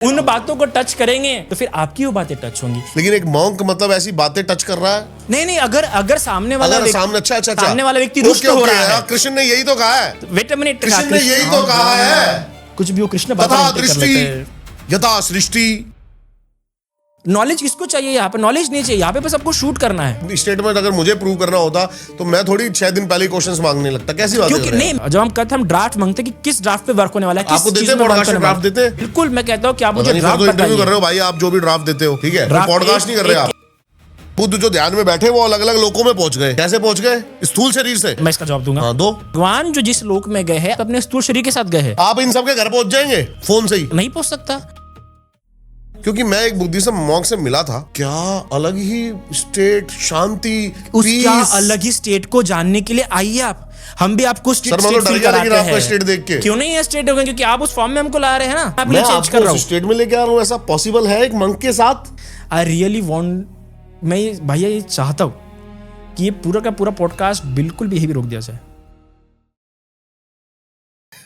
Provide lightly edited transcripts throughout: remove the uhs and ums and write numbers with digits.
उन बातों को टच करेंगे तो फिर आपकी वो बातें टच होंगी। लेकिन एक मॉन्क मतलब ऐसी बातें टच कर रहा है? नहीं, अगर सामने वाला सामने वाला व्यक्ति रुष्ट हो रहा है। कृष्ण ने यही तो कहा है। वेट अ मिनट, कृष्ण ने यही तो कहा है। कुछ भी वो कृष्ण तथा दृष्टि यथा सृष्टि। नॉलेज किसको चाहिए यहाँ पे? नॉलेज नहीं चाहिए यहाँ पे, बस आपको शूट करना है। स्टेटमेंट अगर मुझे प्रूव करना होता तो मैं थोड़ी 6 दिन पहले क्वेश्चंस मांगने लगता। कैसी बात है? नहीं, जब हम कहते हम ड्राफ्ट मांगते कि किस ड्राफ्ट पे वर्क होने वाला है, आपको देते पॉडकास्ट ड्राफ्ट देते? बिल्कुल, मैं कहता हूँ कि आप मुझे ड्राफ्ट इंटरव्यू कर रहे हो भाई, आप जो भी ड्राफ्ट देते हो, ठीक है, पॉडकास्ट नहीं कर रहे आप। खुद जो ध्यान में बैठे वो अलग अलग लोकों में पहुंच गए। कैसे पहुंच गए? स्थूल शरीर से। मैं इसका जवाब दूंगा। हाँ, दो। भगवान जो जिस लोक में गए हैं अपने स्थूल शरीर के साथ गए हैं। आप इन सबके घर पहुंच जाएंगे फोन से ही? नहीं पहुंच सकता, क्योंकि मैं एक बुद्धिज्म मॉन्क से मिला था। क्या अलग ही स्टेट, शांति, उसका अलग ही स्टेट को जानने के लिए आइए आप, हम भी आपको स्टेट फील कराते हैं। स्टेट देख के क्यों नहीं है स्टेट होगा? क्योंकि आप उस फॉर्म में हमको ला रहे हैं ना, आप मैं चेंज कर रहा हूं, स्टेट में लेके आ रहा हूं। ऐसा पॉसिबल है एक मंक के साथ? आई रियली वांट, मैं भैया ये चाहता हूं कि ये पूरा का पूरा पॉडकास्ट बिल्कुल भी यही भी रोक दिया जाए।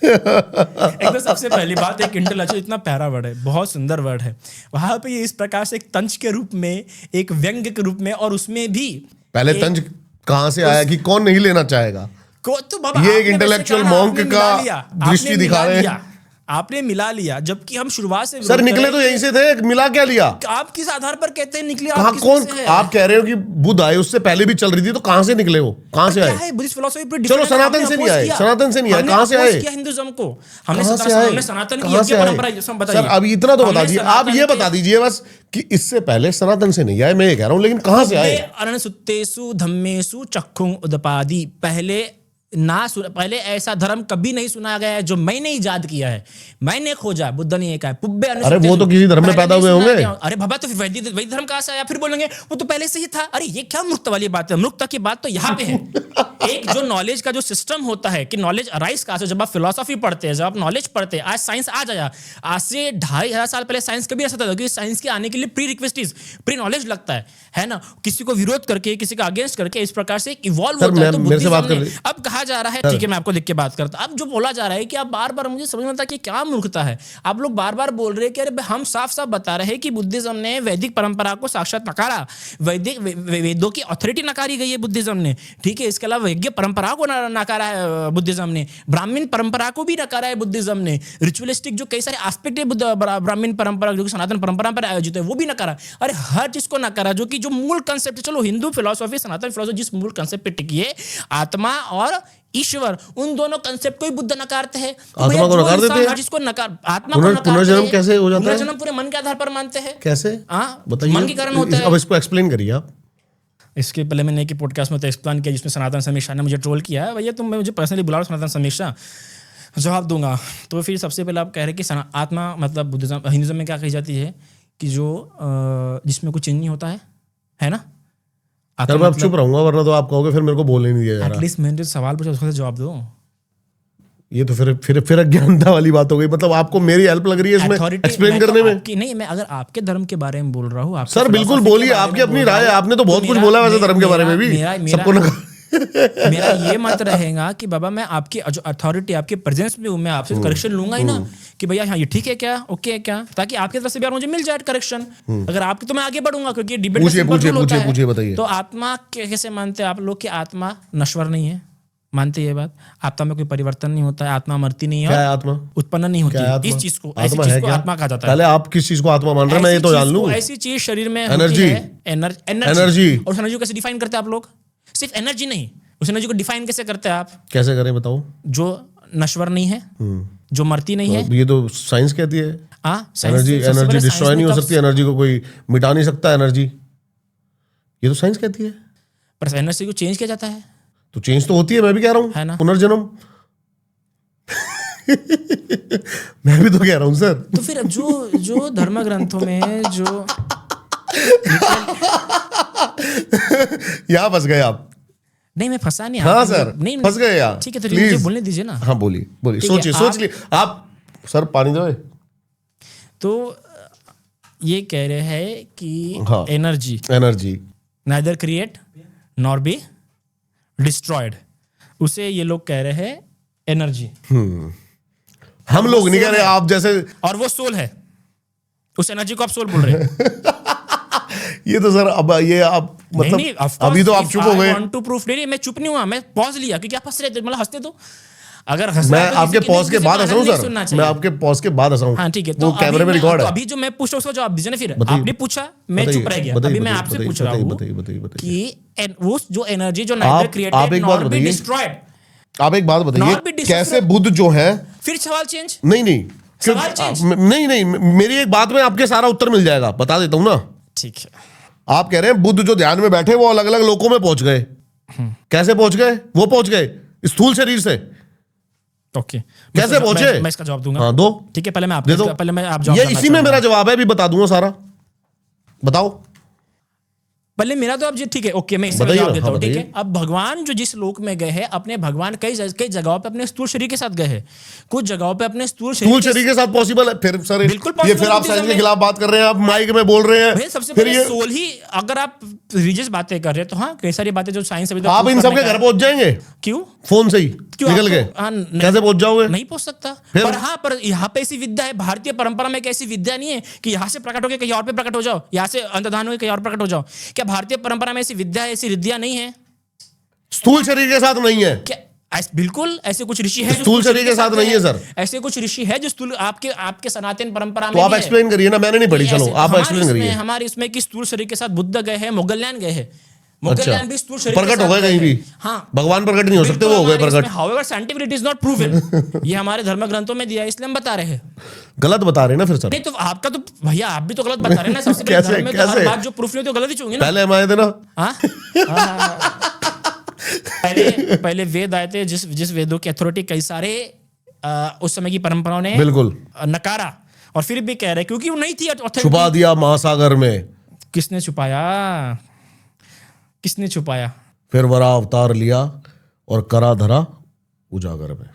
एक तो सबसे पहली बात, एक इंटेलेक्चुअल इतना प्यारा वर्ड है, बहुत सुंदर वर्ड है, वहां पे ये इस प्रकार से एक तंज के रूप में, एक व्यंग्य के रूप में, और उसमें भी पहले तंज कहां से आया कि कौन नहीं लेना चाहेगा? तो बाबा ये एक इंटेलेक्चुअल मॉन्क का दृष्टि दिखा रहे हैं। आपने मिला लिया, जबकि हम शुरुआत से सर निकले तो यहीं से थे, मिला क्या लिया? आप किस आधार पर कहते हैं निकले? आप कौन? आप कह रहे हो कि बुद्ध आए, उससे पहले भी चल रही थी, तो कहां से निकले हो? कहां से आए? बुद्धिस्ट फिलॉसफी चलो सनातन से नहीं आए, सनातन से नहीं आए, कहां से आए? हिंदुइज्म को हमने सनातन की परंपरा। सर अब इतना तो बता दीजिए, आप ये बता दीजिए बस कि इससे पहले सनातन से नहीं आए, मैं ये कह रहा हूं, लेकिन कहां से आए? अनसुत्तेषु धम्मेषु चक्षुं उदपादि। पहले ऐसा धर्म कभी नहीं सुना गया है जो मैंने इजाद किया है, मैंने खोजा। बुद्ध ने कहा पुब्बे। अरे वो तो किसी धर्म में पैदा हुए होंगे। अरे बाबा, तो वैदिक धर्म कहां से आया? फिर बोलेंगे वो तो पहले से ही था। अरे ये क्या मूर्खता वाली बात है? मूर्खता की बात तो यहाँ पे है। एक जो नॉलेज का जो सिस्टम होता है कि नॉलेज अराइज कहां से, जब आप फिलोसफी पढ़ते हैं, जब आप नॉलेज पढ़ते हैं, आज साइंस आ जाया, आज से 2500 साल पहले साइंस कभी ऐसा था? क्योंकि साइंस के आने के लिए प्री रिक्वेस्टीज, प्री नॉलेज लगता है ना, किसी को विरोध करके, किसी का अगेंस्ट करके, इस प्रकार से इवॉल्व होता है। तो अब कहा जा रहा है, ठीक है, मैं आपको देख के बात करता। अब जो बोला जा रहा है कि आप बार बार, मुझे समझ में आता कि क्या मूर्खता है, आप लोग बार बार बोल रहे हैं कि अरे हम साफ साफ बता रहे हैं कि बुद्धिज्म ने वैदिक परंपरा को साक्षात नकारा, वैदिक वेदों की ऑथोरिटी नकारी गई है बुद्धिज्म ने, ठीक है। इसके अलावा वैज्ञ परंपरा को नकारा है बुद्धिज्म ने, ब्राह्मण परंपरा को भी नकारा है बुद्धिज्म ने, रिचुअलिस्टिक जो कई सारे एस्पेक्ट है ब्राह्मण परंपरा जो सनातन परंपरा पर आयोजित है वो भी नकारा। अरे हर चीज को नकारा, जो कि जो मूल कंसेप्ट, चलो हिंदू फिलोसॉफी, सनातन फिलोसॉफी जिस मूल कंसेप्ट पे टिकी है, आत्मा और ईश्वर, उन दोनों कंसेप्ट को ही बुद्ध नकारते हैं। आत्मा को नकार देते हैं, जिसको नकार, आत्मा को नकारते हैं। पुनर्जन्म कैसे हो जाता है? पुनर्जन्म पूरे मन के आधार पर मानते हैं। कैसे? बताइए। मन के कारण होता है। अब इसको एक्सप्लेन करिए आप। इसके पहले मैंने एक पॉडकास्ट में तो एक्सप्लेन किया, जिसमें सनातन समीक्षा ने मुझे ट्रोल किया है, भैया तुम मुझे पर्सनली बुला लो, सनातन समीक्षा जवाब दूंगा। तो फिर सबसे पहले आप कह रहे हैं कि आत्मा मतलब बुद्धिज्म, हिंदुइज्म में क्या कही जाती है कि जो जिसमें कुछ चेंज नहीं होता है ना। सर मैं अब चुप रहूंगा, वरना तो आप कहोगे फिर मेरे को बोलने नहीं दिया जा रहा। एटलीस्ट मैंने जो सवाल पूछा उसका जवाब दो। ये तो फिर अज्ञानता वाली बात हो गई। मतलब आपको मेरी हेल्प लग रही है इसमें एक्सप्लेन करने में? नहीं, मैं अगर आपके धर्म के बारे में बोल रहा हूँ। सर बिल्कुल बोलिए, आपकी अपनी राय है, आपने तो बहुत कुछ बोला वैसे धर्म के बारे में भी सबको। मेरा ये मत रहेगा कि बाबा मैं आपकी जो अथॉरिटी, आपके प्रेजेंस में हूं, मैं आपसे करेक्शन लूंगा ही ना कि भैया हाँ ये ठीक है क्या, ओके है क्या, ताकि आपकी तरफ से भी मुझे मिल जाए करेक्शन। अगर आपके तो मैं आगे बढ़ूंगा, क्योंकि डिबेट पूछिए बताइए। तो आत्मा कैसे मानते हैं आप लोग कि आत्मा नश्वर नहीं है? मानते ये बात? आत्मा में कोई परिवर्तन नहीं होता है, आत्मा मरती नहीं है, क्या है आत्मा? उत्पन्न नहीं होती। इस चीज को, ऐसी चीज को आत्मा कहा जाता है। पहले आप किस चीज को आत्मा मान रहे हैं, मैं ये तो जान लूं। ऐसी चीज शरीर में एनर्जी, एनर्जी। और एनर्जी को कैसे डिफाइन करते हैं आप लोग? सिर्फ एनर्जी नहीं, उस एनर्जी को डिफाइन कैसे करते हैं आप? कैसे करें बताओ? जो नश्वर नहीं है, जो मरती नहीं है। ये तो साइंस कहती है। एनर्जी डिस्ट्रॉय नहीं हो सकती, एनर्जी को कोई मिटा नहीं सकता एनर्जी, ये तो साइंस कहती है। पर एनर्जी को चेंज किया जाता है, तो चेंज तो होती है, मैं भी कह रहा हूँ, है ना, पुनर्जन्म। मैं भी तो कह रहा हूँ सर। तो फिर जो धर्म ग्रंथों में जो यहाँ फंस गए आप। नहीं मैं फंसा नहीं। हाँ सर, नहीं फंस गए यार। ठीक है, तो मुझे बोलने दीजिए ना। हाँ बोलिए सोचिए आप। सर पानी दो। तो ये कह रहे हैं कि energy neither create nor be destroyed, उसे ये लोग कह रहे हैं एनर्जी। हम लोग नहीं कह रहे, आप जैसे। और वो सोल है। उस एनर्जी को आप सोल बोल रहे हैं। ये तो सर अब ये आप मतलब नहीं, of course, अभी तो आप if चुप हो I गए। want to proof, नहीं मैं चुप नहीं हुआ, मैं पॉज लिया क्योंकि आप हंस रहे थे, मतलब हंसते तो अगर हंस मैं रहा है तो आपके किसी की पॉज के किसी बाद को हंसाऊं आनंद नहीं सर, सुनना मैं चाहिए। आपके पॉज के बाद हंसाऊं। हाँ ठीक है, वो अभी कैमरे में मैं- रिकॉर्ड तो है। अभी जो मैं पूछ रहा हूँ उसका जवाब दीजिए ना फिर। बताइए, आपने पूछा, मैं बताइए, चुप रह गया। बताइए, अभी मैं बताइए, आपसे बताइए, पूछ रहा बताइए, हूँ बताइए, बताइए। कि वो जो एनर्जी जो नाइदर आप एक क्रिएटेड बात नॉर बी बताइए। डिस्ट्रॉयड, आप एक बात Not बताइए, be disrespectful। कैसे बुद्ध जो है, फिर सवाल चेंज। नहीं सवाल change। नहीं नहीं, मेरी एक बात में आपके सारा उत्तर मिल जाएगा, बता देता हूं ना। ठीक है, आप कह रहे हैं बुद्ध जो ध्यान में बैठे वो अलग अलग लोकों में पहुंच गए। कैसे पहुंच गए? वो पहुंच गए स्थूल शरीर से। ओके, कैसे पहुंचे? मैं इसका जवाब दूंगा। हाँ दो, ठीक है, पहले मैं दे दो। आपको, पहले मैं आप जवाब ये जानना इसी में चाहूंगा। मेरा जवाब है, अभी बता दूंगा सारा। बताओ। पहले मेरा तो अब जी ठीक है, ओके, मैं इसमें बताइए जवाब ना, देता हाँ, हूँ। ठीक है, बताइए। अब भगवान जो जिस लोक में गए हैं, अपने भगवान कई कई जगहों पे अपने स्थूल शरीर के साथ गए हैं, कुछ जगहों पे अपने स्थूल स्थूल शरीर शरीर के साथ पॉसिबल है? फिर सर बिल्कुल ये possible फिर है आप साइंस बुद्धिज्म के में। खिलाफ बात कर रहे हैं, आप माइक में बोल रहे हैं। भाई सबसे फिर पहले ये सोल ही, अगर आप रिलीजियस बातें कर रहे हैं तो हाँ, कई सारी बातें जो साइंस अभी तक आप prove इन करने सबके का घर है। पहुंच जाएंगे क्यों फोन से ही क्यों निकल आपको- के? हाँ, नहीं- कैसे पहुंच जाओगे? नहीं पहुंच सकता। फिर? पर हाँ, पर यहाँ पे ऐसी विद्या है, भारतीय परंपरा में एक ऐसी विद्या नहीं है कि यहाँ से प्रकट होकर कहीं और पे प्रकट हो जाओ, यहाँ से अंतर्धान होकर कहीं और प्रकट हो जाओ। क्या भारतीय परंपरा में ऐसी विद्या है, ऐसी रिद्धियां नहीं है? स्थूल शरीर के साथ नहीं है। क्या बिल्कुल ऐसे कुछ ऋषि है जो स्थूल शरीर के साथ नहीं है सर। ऐसे कुछ ऋषि है जो स्थूल आपके आपके सनातन परंपरा तो में आप भी है। एक्सप्लेन करिए ना, मैंने नहीं पढ़ी। चलो आप हमारे एक्सप्लेन इसमें- करिए। हमारे इसमें कि स्थूल शरीर के साथ बुद्ध गए हैं, मोगलयान गए हैं। अच्छा, मोगलयान भी स्थूल शरीर प्रकट हो गए कहीं भी? हाँ, भगवान प्रकट नहीं हो सकते, वो हो गए प्रकट। However scientific it is not proven. ये हमारे धर्म ग्रंथों में दिया है, इसलिए हम बता रहे हैं। गलत बता रहे हैं ना फिर सर। नहीं तो आपका तो भैया, आप भी तो गलत बता रहे हैं ना। सबसे पहले कैसे- धर्म में तो हर कैसे? बात जो प्रूफ नहीं हो तो गलत ही होंगी ना। पहले हम आए थे ना। हाँ? पहले वेद आए थे, जिस वेदों की अथॉरिटी कई सारे उस समय की परंपराओं ने बिल्कुल नकारा, और फिर भी कह रहे क्योंकि वो नहीं थी authority। छुपा दिया महासागर में। किसने छुपाया? किसने छुपाया? फिर वरा अवतार लिया और करा धरा उजागर में।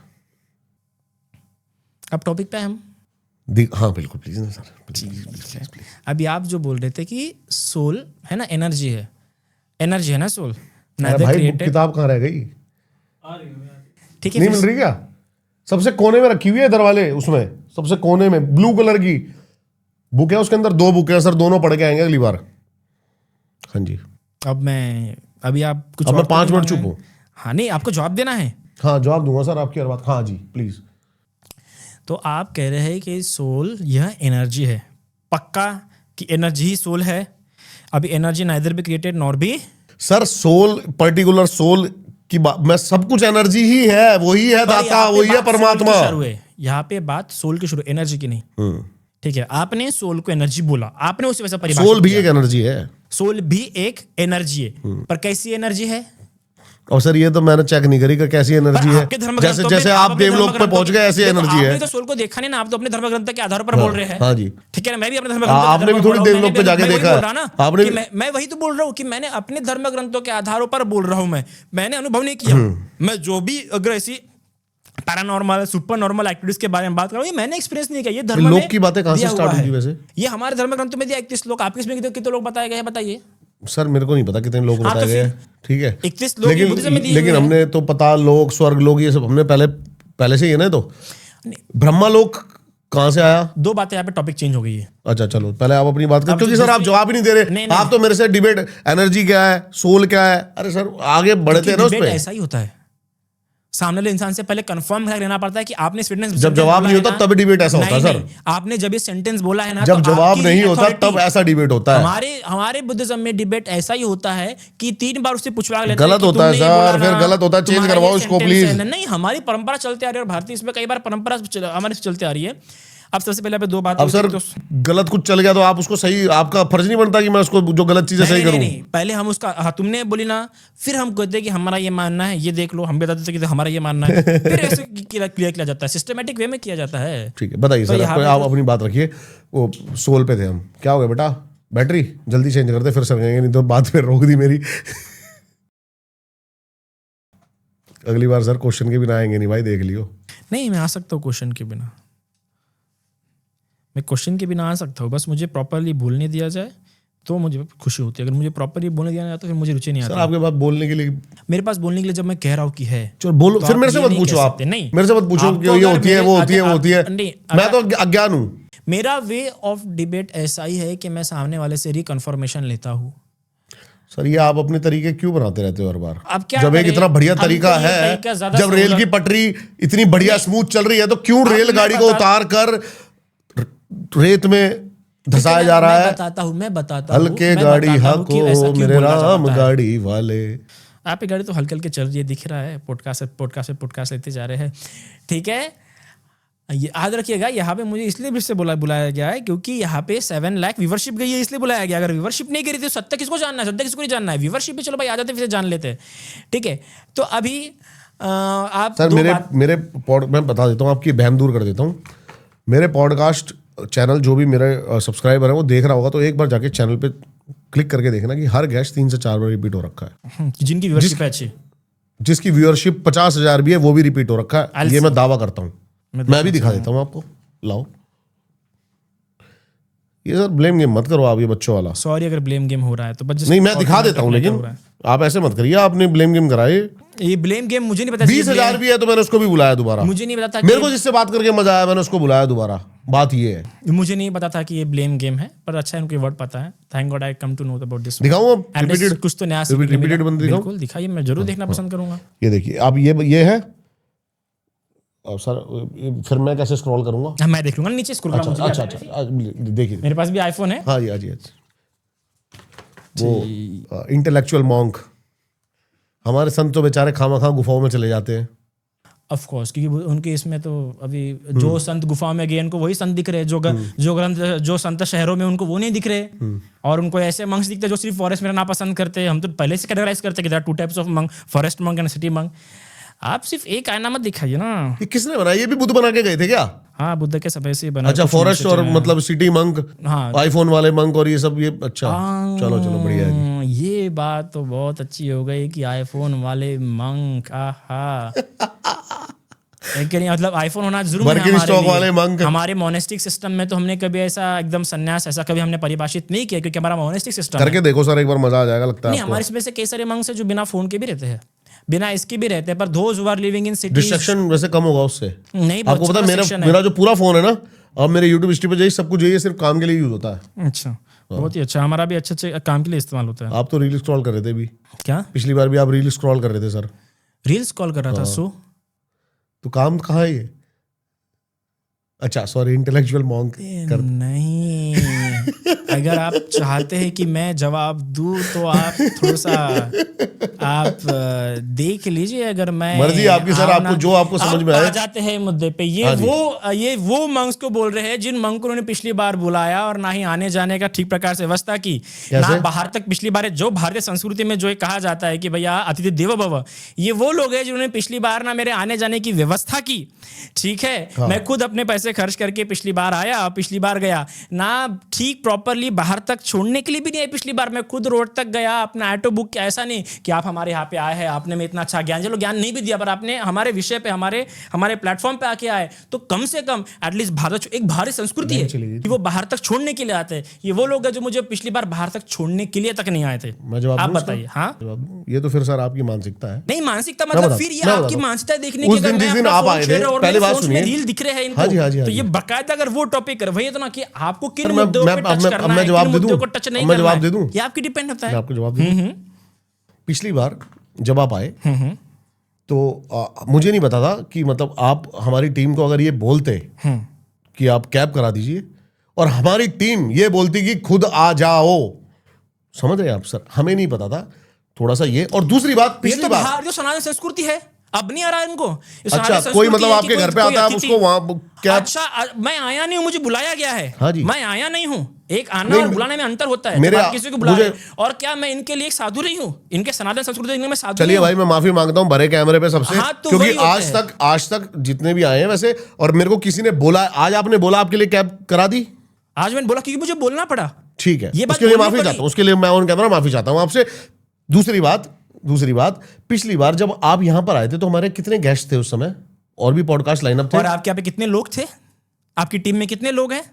अब टॉपिक पे हम हाँ बिल्कुल, प्लीज ना सर, प्लीज। अभी आप जो बोल रहे थे कि सोल है ना, एनर्जी है, एनर्जी है ना सोल, अरे neither भाई created। किताब कहाँ रह गई? ठीक है, नहीं मिल रही क्या? सबसे कोने में रखी हुई है इधर वाले, उसमें सबसे कोने में ब्लू कलर की बुक है, उसके अंदर 2 बुक है सर, दोनों पढ़ के आएंगे अगली बार। हाँ जी। अभी आप कुछ अब और मैं तो 5 नहीं मिनट मांग चुप रहे? हूँ। हाँ नहीं, आपको जवाब देना है। हाँ जवाब दूंगा सर आपकी हर बात। हाँ जी प्लीज। तो आप कह रहे हैं कि सोल यह एनर्जी है, पक्का कि एनर्जी ही सोल है? अभी energy neither be created nor be. Sir soul, particular soul की बात, मैं सब कुछ एनर्जी ही है, वही है दाता, वही है परमात्मा। यहाँ पे बात सोल की शुरू, एनर्जी की नहीं। ठीक है, आपने सोल को एनर्जी बोला, आपने उसे वैसा परिभाषित सोल भी किया। एक एनर्जी है। सोल भी एक एनर्जी है, पर कैसी एनर्जी है? और सर ये तो मैंने चेक नहीं करी कि कैसी एनर्जी पर है। आपके धर्म जैसे ग्रंथों जैसे में आप अपने देवलोक धर्म पे ग्रंथों पहुंच गए, ऐसी देखो, एनर्जी आपने है। तो सोल को देखा नहीं ना, आप तो अपने धर्म ग्रंथ के आधार पर बोल रहे हैं। हाँ जी। ठीक है ना, मैं भी अपने धर्म हाँ, ग्रंथों आपने भी थोड़ी देवलोक पे जाके देखा है। ना, आपने कि भी- मैं वही तो बोल रहा हूँ कि मैंने अपने धर्म ग्रंथों के आधारों पर बोल रहा हूँ। मैंने अनुभव नहीं किया। मैं जो भी अगर ऐसी पैरानॉर्मल सुपर नॉर्मल एक्टिविटीज के बारे में बात कर रहा हूँ, ये मैंने एक्सपीरियंस नहीं किया। ये धर्म लोक में की बातें कहाँ से दिया स्टार्ट हुआ हुई थी है। वैसे? ये हमारे धर्म ग्रंथों में दिया 31 लोग, आपके इसमें कितने लोग बताए गए हैं बताइए? सर मेरे को नहीं पता कितने लोग हाँ, बताए तो गए फिर हैं, ठीक है। 31 लोग ये बुद्धिज्म में दिए लेकिन हुए हैं। हमने तो पता लोक, स्वर्ग लोक, ये सब हमने पहले से ही है ना। तो ब्रह्मा लोक कहाँ से आया? 2 बातें यहाँ पे टॉपिक चेंज हो गई है। अच्छा चलो पहले आप अपनी बात करो, अब क्योंकि जो सर आप दूसरी- जवाब ही नहीं दे रहे। नहीं, आप तो मेरे से डिबेट, एनर्जी क्या है, सोल क्या है, अरे सर आगे बढ़ते हैं ना उस डिबेट पे। ऐसा ही होता है, सामने वाले इंसान से पहले कंफर्म लेना पड़ता है कि आपने सेंटेंस जब जवाब नहीं होता तब डिबेट ऐसा होता है सर। आपने जब ये सेंटेंस बोला है ना, जब तो जवाब आपकी नहीं होता authority- तब ऐसा डिबेट होता है। हमारे बुद्धिज्म में डिबेट ऐसा ही होता है कि 3 बार उससे पूछवा लेते गलत हैं कि होता है तुमने ये सर, बोला फिर ना, गलत होता है, चेंज तुम्हारा करवाओ ये इसको sentence प्लीज। है। नहीं, हमारी परंपरा चलती आ रही है, और भारतीय इसमें कई बार परंपरा हमारे से चलती आ रही है। अब सबसे पहले 2 बात। अब सर गलत कुछ चल गया तो आप उसको सही, आपका फर्ज नहीं बनता कि मैं उसको जो गलत चीजें सही करूं। नहीं, पहले हम उसका, हाँ तुमने बोली ना, फिर हम कहते हैं कि हमारा ये मानना है, ये देख लो, हम बताते थे कि हमारा ये मानना है, फिर ऐसे क्लियर किया जाता है, सिस्टमेटिक वे में किया जाता है। ठीक है बताइए तो सर, यहाँ पे आप तो- अपनी बात रखिए। वो सोल पे थे हम, क्या हो गया बेटा? बैटरी जल्दी चेंज करते, फिर सर गएंगे, नहीं तो बात फिर रोक दी मेरी। अगली बार सर क्वेश्चन के बिना आएंगे नहीं भाई, देख लियो। नहीं, मैं आ सकता हूँ क्वेश्चन के बिना, मैं क्वेश्चन के बिना आ सकता हूँ, बस मुझे प्रॉपरली बोलने दिया जाए तो मुझे खुशी होती है। अगर मुझे प्रॉपरली बोलने दिया नहीं जाता फिर मुझे रुचि नहीं सर आती। आपके पास बोलने के लिए, मेरे पास बोलने के लिए जब मैं कह रहा हूँ कि है, चलो बोलो, तो फिर आप मेरे से ये मत नहीं पूछो। कह आप सकते। नहीं, मेरे से मत पूछो आपको कि ये अगर होती है, वो मेरे- होती है, वो होती है। नहीं, मैं तो अज्ञान हूँ। मेरा वे ऑफ डिबेट ऐसा ही है कि मैं सामने वाले से रिकन्फर्मेशन लेता हूँ। सर ये आप अपने तरीके क्यों बनाते रहते हो हर बार? अब क्या जब एक करें? इतना बढ़िया हमको तरीका ये है, तरीका ज्यादा जब रेल की पटरी इतनी बढ़िया स्मूथ चल रही है, तो क्यों रेल गाड़ी को उतार कर रेत में धसाया जा रहा है? मैं बताता हूँ हल्के गाड़ी हाको मेरे राम गाड़ी वाले। आपकी गाड़ी तो हल्के हल्के चल रही है, दिख रहा है, पॉडकास्ट लेते जा रहे हैं, ठीक है। ये याद रखिएगा, यहाँ पे मुझे इसलिए भी से बुलाया गया है क्योंकि यहाँ पे 7 लाख व्यूवरशिप गई है, इसलिए बुलाया गया। अगर व्यूवरशिप नहीं करी तो सत्य किसको जानना है? सत्य किसको नहीं जानना है? व्यूवरशिप भी चलो भाई आ जाते फिर जान लेते हैं, ठीक है। तो अभी आप सर मैं बता देता हूँ, आपकी बहम दूर कर देता हूँ। मेरे पॉडकास्ट चैनल जो भी मेरे सब्सक्राइबर है वो देख रहा होगा, तो एक बार जाके चैनल पे क्लिक करके देखना कि हर गेस्ट 3 से 4 बार रिपीट हो रखा है। जिनकी व्यूवरशिप है अच्छी, जिसकी व्यूअरशिप 50,000 भी है वो भी रिपीट हो रखा है, ये मैं दावा करता हूँ। मैं भी दिखा देता हूँ आपको, लाओ। ये सर ब्लेम गेम मत करो आप, ये बच्चों वाला। सॉरी अगर ब्लेम गेम हो रहा है तो नहीं, मैं दिखा देता हूँ, लेकिन आप ऐसे मत करिए, आपने ब्लेम गेम कराए। ये ब्लेम गेम मुझे नहीं पता। 20,000 भी है तो मैंने उसको भी बुलाया दोबारा। मुझे नहीं पता था, मेरे को जिससे बात करके मजा आया मैंने उसको बुलाया दोबारा। बात ये है, मुझे नहीं पता था कि ये ब्लेम गेम है, पर अच्छा है उनके वर्ड पता है। Thank God I come to know about this. दिखाऊं अब रिपीटेड? कुछ तो नया रिपीटेड बंदे दिखाऊं? बिल्कुल दिखाइए, मैं जरूर देखना पसंद करूंगा। ये देखिए, अब ये है। अब सर फिर मैं कैसे स्क्रॉल करूंगा? मैं देख लूंगा नीचे स्क्रॉल। अच्छा देखिए, मेरे पास भी आईफोन है। हाँ जी वो इंटेलेक्चुअल मॉन्क, हमारे संत तो बेचारे खामा गुफाओं में चले जाते हैं। ऑफ कोर्स, क्योंकि उनके इसमें तो अभी जो संत गुफा में गए उनको वही संत दिख रहे हैं, जो संत शहरों में उनको वो नहीं दिख रहे। और उनको ऐसे मंक्स दिखते हैं जो सिर्फ फॉरेस्ट में रहना पसंद करते हैं। हम तो पहले से कैटेगराइज करते हैं कि 2 types of monk, forest monk and city monk. आप सिर्फ एक आईना मत दिखाइए ना। ये किसने बनाया? ये भी बुद्ध बना के गए थे क्या? हाँ, बुद्ध के समय से बना। अच्छा, फॉरेस्ट और मतलब सिटी मंक, हाँ, आईफोन वाले मंक और ये सब, ये अच्छा। चलो बढ़िया है। ये बात तो बहुत अच्छी हो गई कि आईफोन वाले मंक, आहा। मतलब आईफोन होना जरूर है हमारे मोनेस्टिक सिस्टम में। तो हमने कभी ऐसा एकदम संन्यास ऐसा कभी हमने परिभाषित नहीं किया, क्योंकि हमारा मोनेस्टिक सिस्टम करके देखो सर, एक बार मजा आ जाएगा, लगता है नहीं। हमारे इसमें से कई सारे मंक्स हैं जो बिना फोन के भी रहते हैं, बिना इसके भी रहते हैं, पर those who are living in cities, distraction वैसे कम होगा उससे। नहीं, आपको पता है मेरा जो पूरा फोन है ना, अब मेरे YouTube हिस्ट्री पे जाइए, सब कुछ यही सिर्फ काम के लिए यूज होता है। अच्छा, बहुत ही अच्छा। हमारा भी अच्छे काम के लिए इस्तेमाल होता है। आप तो रील स्क्रॉल कर रहे थे अभी। क्या? पिछली बार भी आप रील स्क्रॉल कर रहे थे सर। रील स्क्रॉल कर रहा था। सो तो काम कहाँ है ये? अच्छा सॉरी, इंटेलेक्चुअल मॉन्क कर नहीं। अगर आप चाहते हैं कि मैं जवाब दूं तो आप थोड़ा सा आप देख लीजिए। अगर मैं मर्जी आपकी सर, आपको जो आपको समझ में आए। आ जाते हैं मुद्दे पे। ये वो मंक्स को बोल रहे हैं जिन मंक को उन्होंने पिछली बार बुलाया और ना ही आने जाने का ठीक प्रकार से व्यवस्था की, ना बाहर तक पिछली बार। जो भारतीय संस्कृति में जो कहा जाता है कि भैया अतिथि देवो भव, ये वो लोग हैं जिन्होंने पिछली बार ना मेरे आने जाने की व्यवस्था की, ठीक है। मैं खुद अपने पैसे खर्च करके पिछली बार आया, पिछली बार गया ना, ठीक प्रॉपरली बाहर तक छोड़ने के लिए भी नहीं है। पिछली बार मैं खुद रोड तक गया, अपना ऑटो बुक किया। ऐसा नहीं कि आप हमारे यहाँ पे आए हैं, आपने में इतना अच्छा ज्ञान, चलो ज्ञान नहीं भी दिया, पर आपने हमारे विषय पे हमारे प्लेटफॉर्म पे आके आए, तो कम से कम एटलीस्ट भारत एक भारतीय संस्कृति है कि वो बाहर तक छोड़ने के लिए आते हैं। ये वो लोग हैं जो मुझे पिछली बार बाहर तक छोड़ने के लिए तक नहीं आए थे। आप बताइए। हाँ, ये तो फिर सर आपकी मानसिकता है। नहीं, मानसिकता मतलब फिर ये आपकी मानसिकता देखने की। जिस दिन आप आए थे, पहले बात सुनिए, रील दिख रहे हैं इनको, तो ये बकायदा अगर वो टॉपिक कर वही तो ना कि आपको किन मुद्दों पे टच करना है, किन मुद्दों को टच नहीं करना है, ये आपकी डिपेंड होता है। आपको जवाब दे दूं। पिछली बार जब आप आए तो मुझे नहीं पता था कि मतलब आप हमारी टीम को अगर ये बोलते कि आप कैब करा दीजिए और हमारी टीम ये बोलती कि खुद आ जाओ, समझ रहे हैं आप सर? हमें नहीं पता था थोड़ा सा ये। और दूसरी बात, पिछली बार जो सनातन संस्कृति है, अब नहीं आ रहा है इनको। अच्छा, कोई मतलब आपके घर पे आता है उसको वहां क्या? अच्छा, मैं आया नहीं हूं, मुझे बुलाया गया है। हाँ जी, मैं आया नहीं हूं। एक आना और बुलाने में अंतर होता है। मेरे किसी को बुलाए, और क्या मैं इनके लिए एक साधु नहीं हूं? इनके सनातन संस्कृति में साधु। चलिए भाई, मैं माफी मांगता हूं बड़े कैमरे पे सबसे। हाँ, तो क्योंकि आज तक जितने भी आए हैं वैसे, और मेरे को किसी ने बोला, आज आपने बोला आपके लिए कैब करा दी। आज मैंने बोला क्योंकि मुझे बोलना पड़ा। ठीक है, उसके लिए माफी चाहता हूं, उसके लिए मैं ऑन कैमरा माफी चाहता हूं आपसे। दूसरी बात, पिछली बार जब आप यहां पर आए थे तो हमारे कितने गेस्ट थे उस समय? और भी पॉडकास्ट लाइनअप थे। और आपके यहाँ पे कितने लोग थे? आपकी टीम में कितने लोग हैं?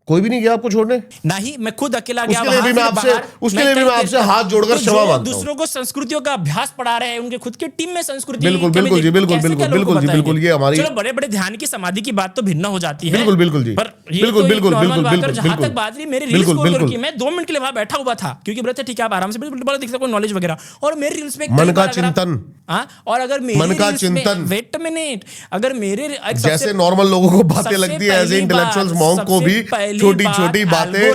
कोई भी नहीं गया आपको छोड़ने? नहीं, मैं खुद अकेला गया उसके लिए भी मैं आपसे हाथ जोड़कर क्षमा मांगता हूं। दूसरों को संस्कृतियों का अभ्यास पढ़ा रहे हैं, उनके खुद के टीम में संस्कृति। बिल्कुल जी, बिल्कुल बिल्कुल, ये हमारी चलो बड़े बड़े ध्यान की समाधि की बात तो भिन्न हो जाती है। बिल्कुल जी, पर बिल्कुल। जहां तक बात रही मेरी रील्स को की, मैं 2 मिनट के लिए वहां बैठा हुआ था क्योंकि बोले थे ठीक है आप आराम से बड़ा दिख सकते नॉलेज वगैरह, और मेरी रील्स में मन का चिंतन, और अगर मेरे वेट अ मिनट, अगर मेरे जैसे नॉर्मल लोगों को बातें लगती है, ऐसे इंटेलेक्चुअल्स मॉन्क को भी छोटी-छोटी बातें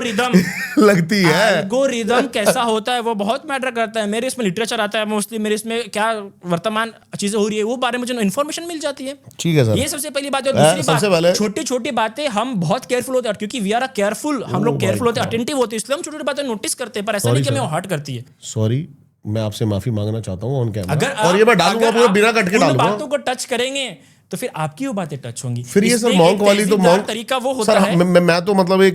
लगती है। एल्गोरिदम कैसा होता है वो बहुत मैटर करता है। मेरे इसमें लिटरेचर आता है मोस्टली, मेरे इसमें क्या वर्तमान चीजें हो रही है वो बारे में मुझे इन्फॉर्मेशन मिल जाती है। ठीक है सर, ये सबसे पहली बात है। दूसरी बात, छोटी-छोटी बातें हम बहुत केयरफुल होते हैं, क्योंकि वी आर केयरफुल, हम लोग केयरफुल होते हैं, अटेंटिव होते हैं, इसलिए हम छोटी-छोटी बातें नोटिस करते हैं, पर ऐसा नहीं कि हमें हर्ट करती है। सॉरी, मैं आपसे माफी मांगना चाहता हूँ ऑन कैमरा, और ये मैं डालूंगा पूरा बिना कट के डालूंगा। बातों को टच करेंगे तो फिर आपकी वो बातें टच होंगी। फिर ये सर मॉन्क वाली तो मॉन्क तरीका वो होता है। मैं तो मतलब एक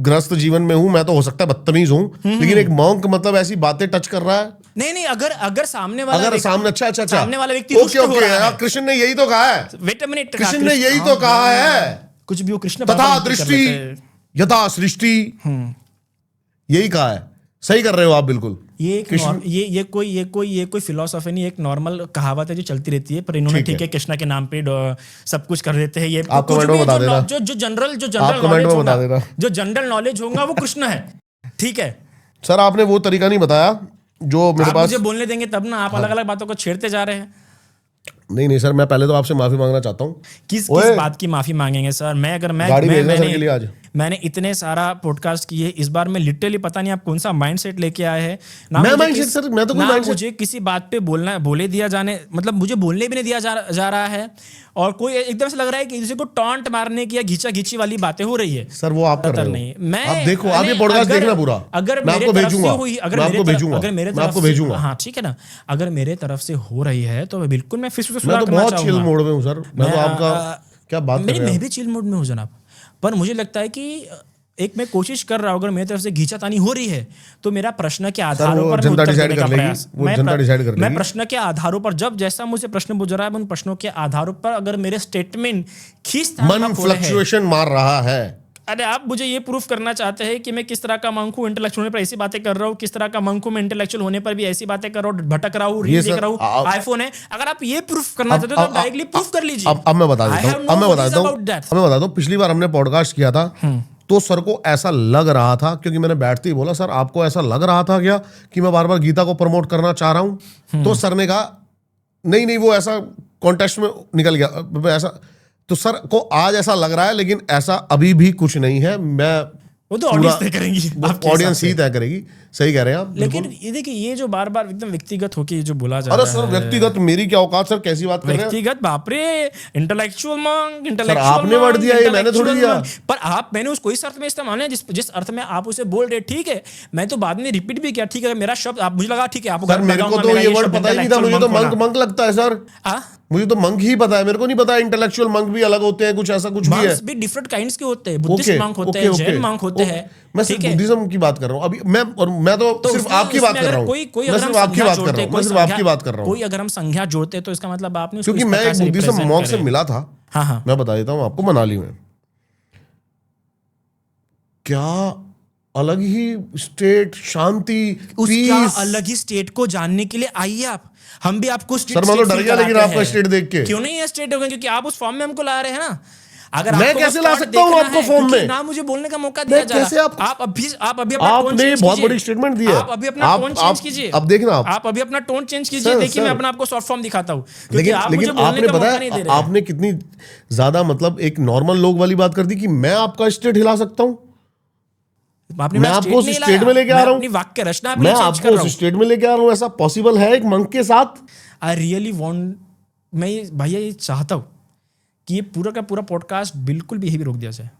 ग्रस्त जीवन में हूं, मैं तो हो सकता है बदतमीज हूं, लेकिन एक मॉन्क मतलब ऐसी बातें टच कर रहा है। नहीं, अगर सामने वाला सामने वाला व्यक्ति ओके, कृष्ण ने यही तो कहा है। वेट अ मिनट, कृष्ण ने यही तो कहा है, कुछ भी हो कृष्ण तथा दृष्टि यथा सृष्टि, यही कहा है। सही कर रहे हो आप बिल्कुल। ये कोई फिलोसॉफी नहीं, एक नॉर्मल कहावत है जो चलती रहती है, पर इन्होंने ठीक है कृष्णा के नाम पे सब कुछ कर देते हैं। ये जो जनरल नॉलेज होगा वो कृष्ण है। ठीक है सर, आपने वो तरीका नहीं बताया जो मेरे पास। मुझे बोलने देंगे तब ना, आप अलग अलग बातों को छेड़ते जा रहे हैं। नहीं सर, मैं पहले तो आपसे माफी मांगना चाहता हूँ। किस बात की माफी मांगेंगे सर? मैंने इतने सारा पॉडकास्ट किए, इस बार मैं लिटरली पता नहीं आप कौन सा माइंडसेट लेके आए हैं ना। मुझे किसी बात पे बोले दिया जाने, मतलब मुझे बोलने भी नहीं दिया जा रहा है, और कोई एकदम से लग रहा है कि किसी को टॉन्ट मारने की या घींचा घींची वाली बातें हो रही है। सर वो आप कर रहे हो। नहीं, आप देखो, आप ये पॉडकास्ट देखना पूरा। अगर मैं आपको भेजूंगा, हाँ ठीक है ना, अगर मेरे तरफ से हो रही है तो बिल्कुल मैं फिर से मैं तो बहुत चिल मोड में हूँ सर। मैं तो आपका क्या बात कर रहे हैं? मैं भी चिल मोड में हूँ जनाब, पर मुझे लगता है कि एक मैं कोशिश कर रहा हूँ, अगर मेरी तरफ से घींचातानी हो रही है तो मेरा प्रश्न के आधारों पर जनता डिसाइड कर लेगी। मैं प्रश्न के आधारों पर, जब जैसा मुझे प्रश्न पूछ रहा है, उन प्रश्नों के आधारों पर अगर मेरे स्टेटमेंट मन फ्लक्चुएशन मार रहा है, अरे आप मुझे ये प्रूफ करना चाहते हैं कि मैं किस तरह का मंक हूं, इंटेलेक्चुअल होने पर ऐसी बातें कर रहा हूँ, किस तरह का मंक हूं मैं इंटेलेक्चुअल होने पर भी ऐसी बातें कर रहा हूँ, भटक रहा हूँ, रील देख रहा हूँ, आईफोन है। अगर आप ये प्रूफ करना चाहते हो तो डायरेक्टली प्रूफ कर लीजिए। अब मैं बता देता हूँ, पिछली बार हमने पॉडकास्ट किया था तो सर को ऐसा लग रहा था, क्योंकि मैंने बैठते ही बोला सर आपको ऐसा लग रहा था क्या कि मैं बार बार गीता को प्रमोट करना चाह रहा हूं? तो सर ने कहा नहीं वो ऐसा कॉन्टेक्स्ट में निकल गया ऐसा। तो सर को आज ऐसा लग रहा है, लेकिन ऐसा अभी भी कुछ नहीं है। मैं वो तो ऑडियंस तय करेंगी, ऑडियंस ही तय करेगी। सही कह रहे हैं आप। लेकिन ये देखिए, ये जो बार बार एकदम व्यक्तिगत होके जो बोला जा रहा है। अरे सर व्यक्तिगत मेरी क्या औकात सर, कैसी बात कर रहे हैं? व्यक्तिगत बाप रे, इंटेलेक्चुअल मंक, इंटेलेक्चुअल आपने वर्ड दिया, ये मैंने थोड़ी दिया। पर मैंने उसको इस अर्थ में इस्तेमाल है जिस अर्थ में आप उसे बोल रहे। ठीक है, मैं तो बाद में रिपीट भी किया। ठीक है, मेरा शब्द आप मुझे लगा ठीक है, आपको मेरे को तो ये वर्ड पता ही नहीं था। मुझे तो मंक लगता है सर, मुझे तो मंक ही पता है, मेरे को नहीं पता इंटेलेक्चुअल मंक भी अलग होते हैं, कुछ ऐसा कुछ भी है। भी डिफरेंट काइंड्स के होते हैं, बुद्धिस्ट मंक होते हैं, जैन मंक होते हैं। मैं सिर्फ बुद्धिज्म की बात कर रहा हूं अभी। मैं तो सिर्फ आपकी बात कर रहा हूं। मैं सिर्फ आपकी बात कर रहा हूं। कोई अगर हम संज्ञा जोड़ते हैं तो इसका मतलब आपने, क्योंकि मैं एक बुद्धिज्म मंक से मिला था। हाँ, मैं बता देता हूं आपको, मनाली में। क्या अलग ही स्टेट, शांति, पीस। अलग ही स्टेट को जानने के लिए आइए आप, हम भी आपको सर मैं तो डर गया लेकिन आपका स्टेट देख के। क्यों नहीं है स्टेट होगा, क्योंकि आप उस फॉर्म में हमको ला रहे हैं ना। अगर मैं कैसे ला सकता हूं आपको फॉर्म में? ना मुझे बोलने का मौका दिया जा रहा है। आप अभी अपना टोन चेंज कीजिए। आपने बहुत बड़ी स्टेटमेंट दी है। आप अभी अपना टोन चेंज कीजिए। अब देखना आप अभी अपना टोन चेंज कीजिए। देखिए मैं अपना आपको शॉर्ट फॉर्म दिखाता हूं, लेकिन आपने बताया आपने कितनी ज्यादा मतलब एक नॉर्मल लोग वाली बात कर दी कि मैं आपका स्टेट हिला सकता हूं। मैं आपको उस स्टेट में लेके आ रहा हूं। वाक्य रचना मैं आपको उस स्टेट में लेके आ रहा हूं। ऐसा पॉसिबल है एक मंक के साथ? आई रियली वांट, मैं भैया ये चाहता हूं कि ये पूरा का पूरा पॉडकास्ट बिल्कुल भी यही भी रोक दिया जाए।